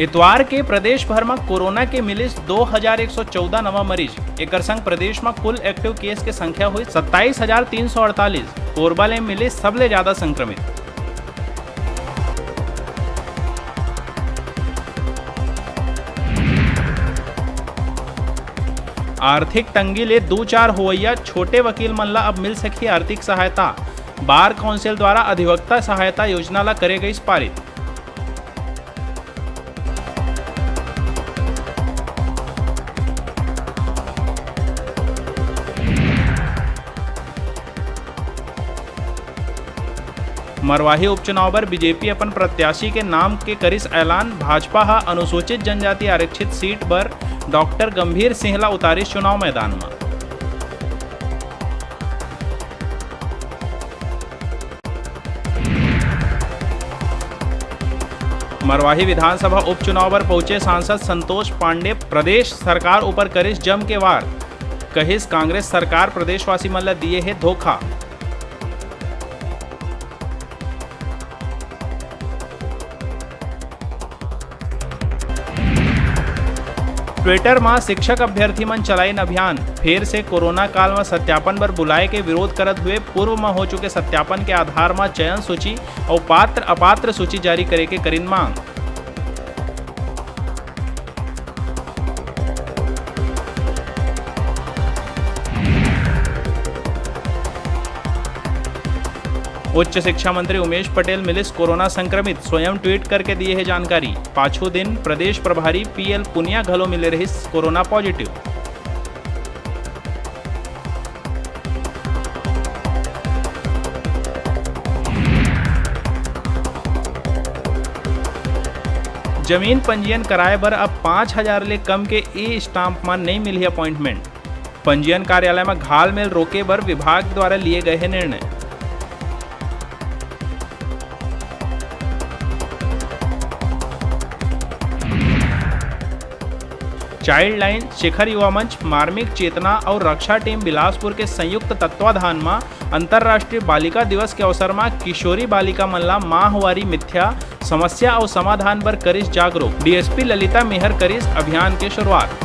इतवार के प्रदेश भर में कोरोना के मिलिस 2114 नवा मरीज। एक संग प्रदेश में कुल एक्टिव केस की संख्या हुई 27,348। कोरबा में मिले सबले ज्यादा संक्रमित। आर्थिक तंगी ले 2-4 होवैया छोटे वकील मन ला अब मिल सकी आर्थिक सहायता। बार काउंसिल द्वारा अधिवक्ता सहायता योजना ला करे गई पारित। मरवाही उपचुनाव पर बीजेपी अपन प्रत्याशी के नाम के करिस ऐलान। भाजपा हा अनुसूचित जनजाति आरक्षित सीट पर डॉक्टर गंभीर सिंह ला उतारिस चुनाव मैदान में। मरवाही विधानसभा उपचुनाव पर पहुंचे सांसद संतोष पांडे प्रदेश सरकार ऊपर करिस जम के वार। कहिस कांग्रेस सरकार प्रदेशवासी मन ला दिए है धोखा। ट्विटर में शिक्षक अभ्यर्थी मन चलाइन अभियान। फिर से कोरोना काल में सत्यापन पर बुलाए के विरोध करत हुए पूर्व में हो चुके सत्यापन के आधार में चयन सूची और पात्र अपात्र सूची जारी करे के करीन मांग। उच्च शिक्षा मंत्री उमेश पटेल मिलिस कोरोना संक्रमित। स्वयं ट्वीट करके दिए है जानकारी। पांचों दिन प्रदेश प्रभारी पीएल पुनिया घलो मिले रहिस कोरोना पॉजिटिव। जमीन पंजीयन कराए बर अब 5,000 ले कम के ई स्टाम्प में नहीं मिली अपॉइंटमेंट। पंजीयन कार्यालय में घालमेल रोके बर विभाग द्वारा लिए गए है निर्णय। चाइल्ड लाइन, शिखर युवा मंच, मार्मिक चेतना और रक्षा टीम बिलासपुर के संयुक्त तत्वाधान में अंतर्राष्ट्रीय बालिका दिवस के अवसर में किशोरी बालिका मन ला माहवारी मिथ्या समस्या और समाधान पर करिस जागरूक। डीएसपी ललिता मेहर करिस अभियान की शुरुआत।